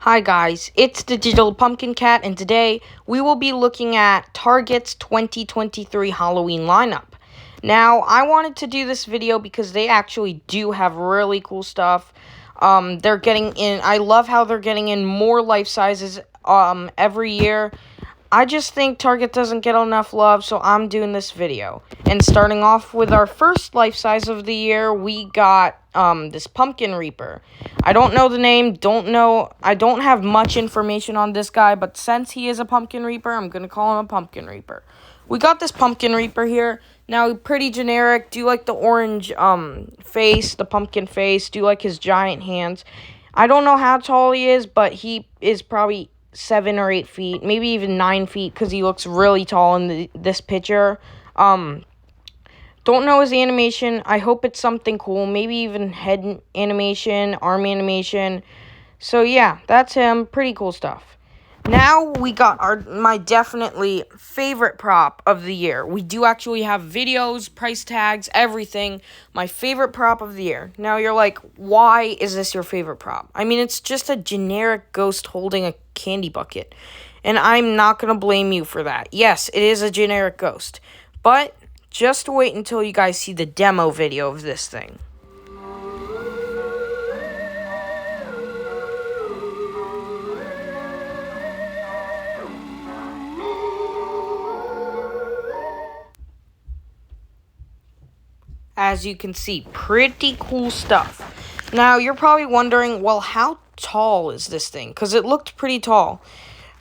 Hi guys, it's the Digital Pumpkin Cat, and today we will be looking at Target's 2023 Halloween lineup. Now, I wanted to do this video because they actually do have really cool stuff. They're getting in, I love how they're getting in more life sizes every year. I just think Target doesn't get enough love, so I'm doing this video. And starting off with our first life size of the year, we got this Pumpkin Reaper. I don't know the name, I don't have much information on this guy, but since he is a Pumpkin Reaper, I'm going to call him a Pumpkin Reaper. We got this Pumpkin Reaper here. Now, pretty generic. Do you like the orange face, the pumpkin face? Do you like his giant hands? I don't know how tall he is, but he is probably 7 or 8 feet, maybe even 9 feet, because he looks really tall in this picture. Don't know his animation. I hope it's something cool, maybe even head animation, arm animation. So yeah, that's him. Pretty cool stuff. Now we got my definitely favorite prop of the year. We do actually have videos, price tags, everything. My favorite prop of the year. Now you're like, why is this your favorite prop? I mean, it's just a generic ghost holding a candy bucket. And I'm not going to blame you for that. Yes, it is a generic ghost. But just wait until you guys see the demo video of this thing. As you can see, pretty cool stuff. Now, you're probably wondering, well, how tall is this thing? Because it looked pretty tall.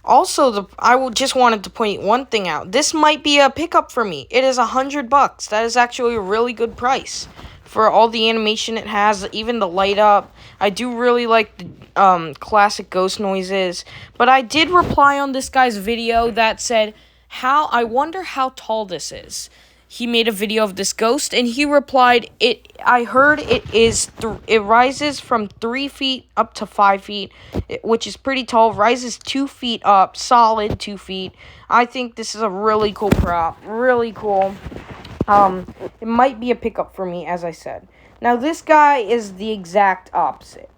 Also, just wanted to point one thing out. This might be a pickup for me. It is $100. That is actually a really good price for all the animation it has, even the light up. I do really like the classic ghost noises. But I did reply on this guy's video that said, I wonder how tall this is. He made a video of this ghost, and he replied, I heard it rises from 3 feet up to 5 feet, which is pretty tall, rises 2 feet up, solid 2 feet. I think this is a really cool prop, really cool. It might be a pickup for me, as I said. Now, this guy is the exact opposite.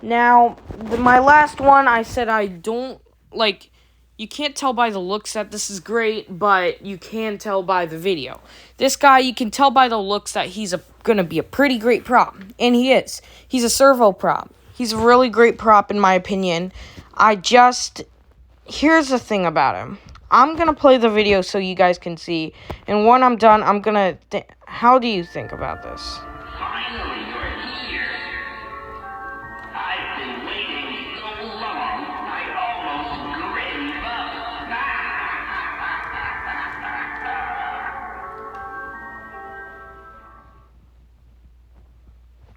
Now, my last one, I said I don't, like... You can't tell by the looks that this is great, but you can tell by the video. This guy, you can tell by the looks that he's gonna be a pretty great prop. And he is. He's a servo prop. He's a really great prop, in my opinion. Here's the thing about him. I'm gonna play the video so you guys can see. And when I'm done, I'm gonna... How do you think about this? Finally, you're here. I've been waiting so long, I almost gave up.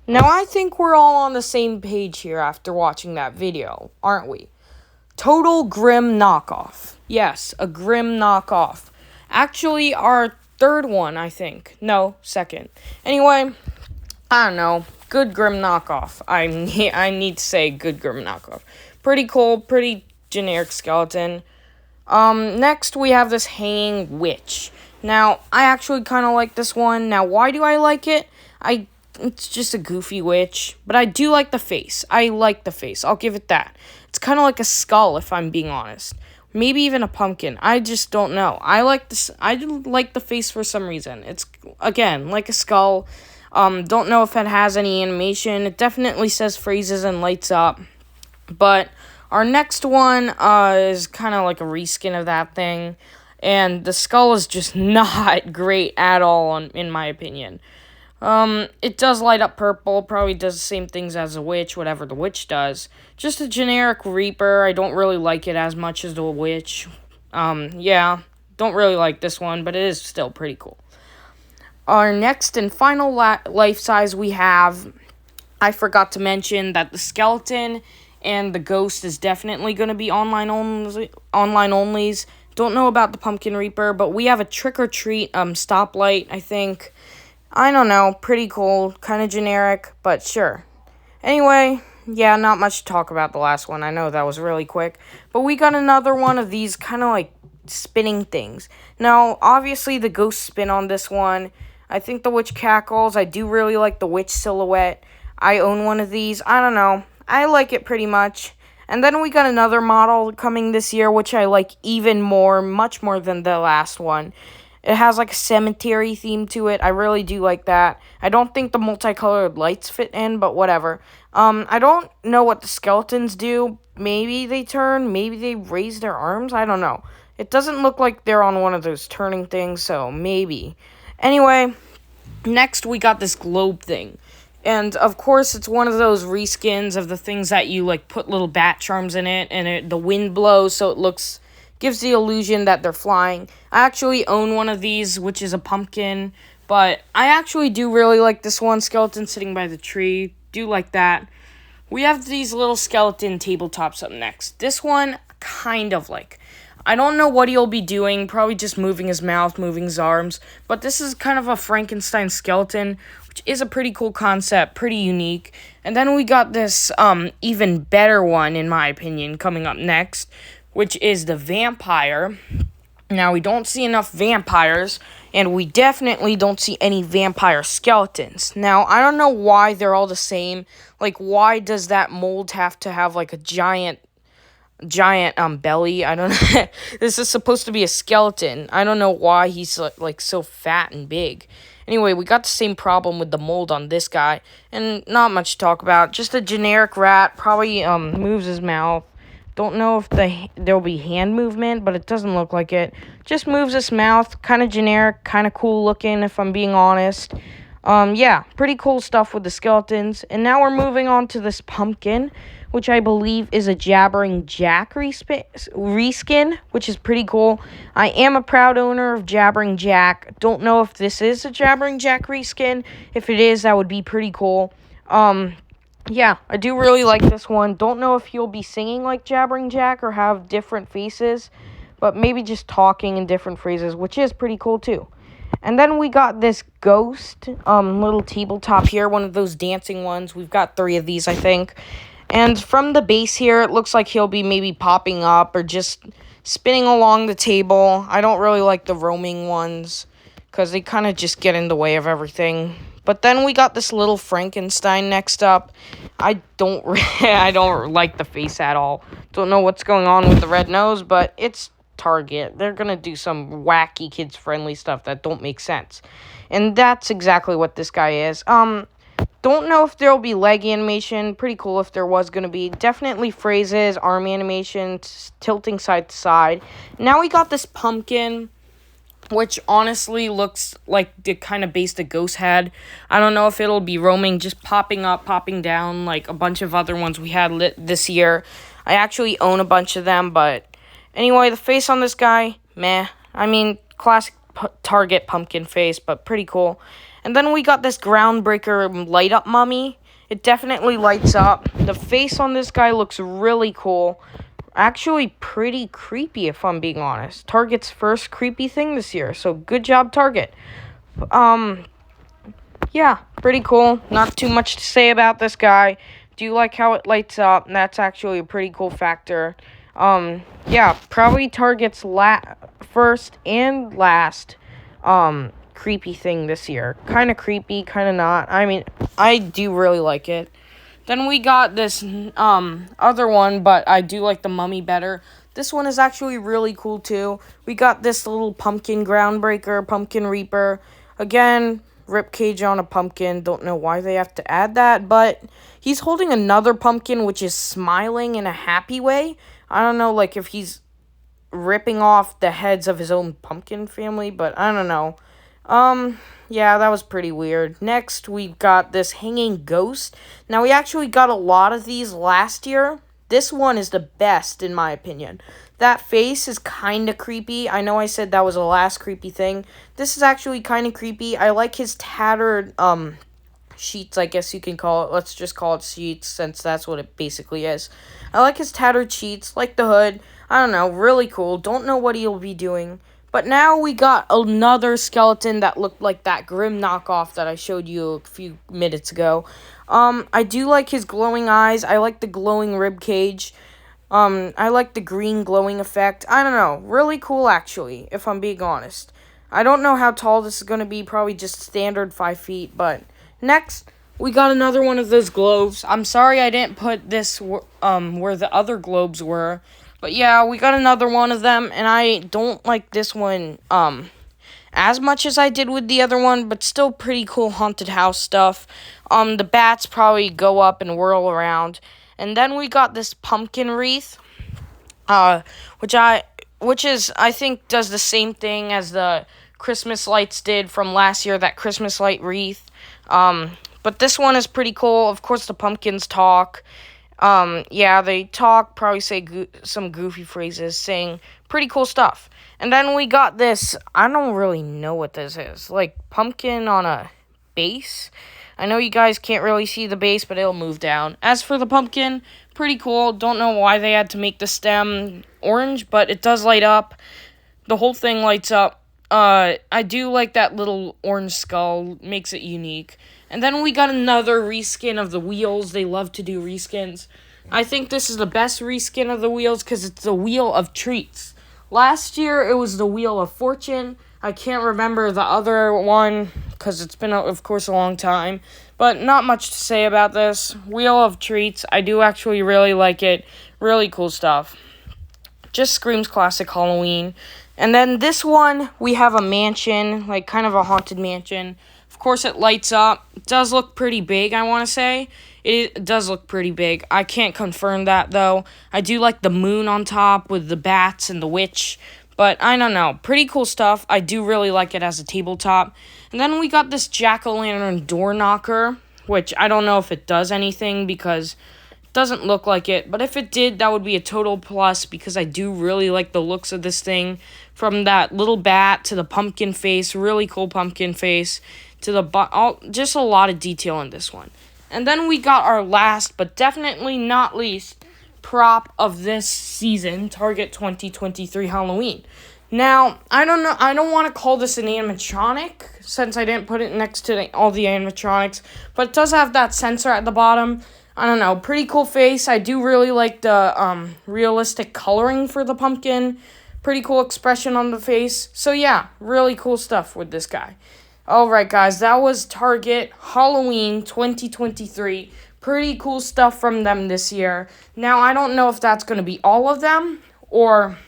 Now, I think we're all on the same page here after watching that video, aren't we? Total Grim knockoff. Yes, a Grim knockoff. Actually, our third one, I think. No, second. Anyway, I don't know. Good Grim knockoff. I need to say good Grim knockoff. Pretty cool, pretty generic skeleton. Next we have this hanging witch. Now, I actually kind of like this one. Now, why do I like it? It's just a goofy witch, but I do like the face. I like the face. I'll give it that. It's kind of like a skull, if I'm being honest. Maybe even a pumpkin. I just don't know. I like this. I like the face for some reason. It's, again, like a skull. Don't know if it has any animation. It definitely says phrases and lights up. But our next one is kind of like a reskin of that thing. And the skull is just not great at all, in my opinion. It does light up purple, probably does the same things as a witch, whatever the witch does. Just a generic Reaper. I don't really like it as much as the witch. Yeah, don't really like this one, but it is still pretty cool. Our next and final life size we have, I forgot to mention that the skeleton and the ghost is definitely going to be online onlys. Don't know about the Pumpkin Reaper, but we have a Trick or Treat stoplight, I think. I don't know, pretty cool, kind of generic, but sure. Anyway, yeah, not much to talk about the last one. I know that was really quick. But we got another one of these kind of like spinning things. Now, obviously the ghost spin on this one. I think the witch cackles. I do really like the witch silhouette. I own one of these. I don't know. I like it pretty much. And then we got another model coming this year, which I like even more, much more than the last one. It has like a cemetery theme to it. I really do like that. I don't think the multicolored lights fit in, but whatever. I don't know what the skeletons do. Maybe they turn, maybe they raise their arms. I don't know. It doesn't look like they're on one of those turning things, so maybe. Anyway, next we got this globe thing. And of course, it's one of those reskins of the things that you like put little bat charms in it, and the wind blows, so it gives the illusion that they're flying. I actually own one of these, which is a pumpkin, but I actually do really like this one, skeleton sitting by the tree. Do like that. We have these little skeleton tabletops up next. This one, kind of like. I don't know what he'll be doing, probably just moving his mouth, moving his arms, but this is kind of a Frankenstein skeleton, which is a pretty cool concept, pretty unique. And then we got this even better one, in my opinion, coming up next, which is the vampire. Now, we don't see enough vampires, and we definitely don't see any vampire skeletons. Now, I don't know why they're all the same. Like, why does that mold have to have, like, a giant belly? I don't know. This is supposed to be a skeleton. I don't know why he's like so fat and big. Anyway, we got the same problem with the mold on this guy, and not much to talk about. Just a generic rat, probably moves his mouth. Don't know if there'll be hand movement, but it doesn't look like it. Just moves his mouth, kind of generic, kind of cool looking, if I'm being honest. Yeah, pretty cool stuff with the skeletons. And now we're moving on to this pumpkin, which I believe is a Jabbering Jack reskin, which is pretty cool. I am a proud owner of Jabbering Jack. Don't know if this is a Jabbering Jack reskin. If it is, that would be pretty cool. Yeah, I do really like this one. Don't know if he'll be singing like Jabbering Jack or have different faces, but maybe just talking in different phrases, which is pretty cool too. And then we got this ghost little tabletop here, one of those dancing ones. We've got 3 of these, I think. And from the base here, it looks like he'll be maybe popping up or just spinning along the table. I don't really like the roaming ones because they kind of just get in the way of everything. But then we got this little Frankenstein next up. I don't like the face at all. Don't know what's going on with the red nose, but it's Target. They're going to do some wacky kids-friendly stuff that don't make sense. And that's exactly what this guy is. Don't know if there'll be leg animation. Pretty cool if there was going to be. Definitely phrases, arm animation, tilting side to side. Now we got this pumpkin, which honestly looks like the kind of base the ghost had. I don't know if it'll be roaming, just popping up, popping down, like a bunch of other ones we had this year. I actually own a bunch of them, but anyway, the face on this guy, meh. I mean, classic Target pumpkin face, but pretty cool. And then we got this groundbreaker light-up mummy. It definitely lights up. The face on this guy looks really cool. Actually pretty creepy, if I'm being honest. Target's first creepy thing this year, so good job, Target. Yeah, pretty cool. Not too much to say about this guy. Do like how it lights up, and that's actually a pretty cool factor. Yeah, probably Target's first and last, creepy thing this year. Kind of creepy, kind of not. I mean, I do really like it. Then we got this other one, but I do like the mummy better. This one is actually really cool too. We got this little pumpkin groundbreaker, pumpkin reaper. Again, ribcage on a pumpkin. Don't know why they have to add that, but he's holding another pumpkin which is smiling in a happy way. I don't know, like if he's ripping off the heads of his own pumpkin family, but I don't know. Yeah, that was pretty weird. Next, we got this hanging ghost. Now, we actually got a lot of these last year. This one is the best, in my opinion. That face is kind of creepy. I know I said that was the last creepy thing. This is actually kind of creepy. I like his tattered, sheets, I guess you can call it. Let's just call it sheets, since that's what it basically is. I like his tattered sheets, like the hood. I don't know, really cool. Don't know what he'll be doing. But now we got another skeleton that looked like that Grim knockoff that I showed you a few minutes ago. I do like his glowing eyes. I like the glowing rib cage. I like the green glowing effect. I don't know. Really cool, actually, if I'm being honest. I don't know how tall this is going to be. Probably just standard 5 feet. But next, we got another one of those globes. I'm sorry I didn't put this where the other globes were. But yeah, we got another one of them, and I don't like this one as much as I did with the other one, but still pretty cool haunted house stuff. The bats probably go up and whirl around. And then we got this pumpkin wreath, which I think does the same thing as the Christmas lights did from last year, that Christmas light wreath. But this one is pretty cool. Of course, the pumpkins talk. Yeah, they talk, probably say some goofy phrases, saying pretty cool stuff. And then we got this, I don't really know what this is, like pumpkin on a base. I know you guys can't really see the base, but it'll move down. As for the pumpkin, pretty cool. Don't know why they had to make the stem orange, but it does light up. The whole thing lights up. I do like that little orange skull, makes it unique. And then we got another reskin of the wheels. They love to do reskins. I think this is the best reskin of the wheels because it's the Wheel of Treats. Last year, it was the Wheel of Fortune. I can't remember the other one because it's been, of course, a long time. But not much to say about this. Wheel of Treats, I do actually really like it. Really cool stuff. Just screams classic Halloween. And then this one, we have a mansion, like kind of a haunted mansion. Of course, it lights up. It does look pretty big, I want to say. It does look pretty big. I can't confirm that, though. I do like the moon on top with the bats and the witch. But I don't know. Pretty cool stuff. I do really like it as a tabletop. And then we got this jack-o'-lantern door knocker, which I don't know if it does anything because it doesn't look like it. But if it did, that would be a total plus because I do really like the looks of this thing. From that little bat to the pumpkin face, really cool pumpkin face, to the just a lot of detail in this one. And then we got our last, but definitely not least, prop of this season, Target 2023 Halloween. Now, I don't want to call this an animatronic, since I didn't put it next to all the animatronics, but it does have that sensor at the bottom. I don't know, pretty cool face. I do really like the realistic coloring for the pumpkin. Pretty cool expression on the face. So yeah, really cool stuff with this guy. Alright guys, that was Target Halloween 2023. Pretty cool stuff from them this year. Now, I don't know if that's going to be all of them, or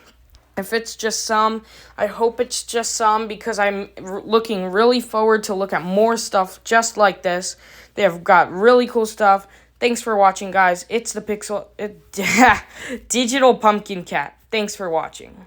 if it's just some. I hope it's just some, because I'm looking really forward to look at more stuff just like this. They have got really cool stuff. Thanks for watching, guys. It's the Digital Pumpkin Cat. Thanks for watching.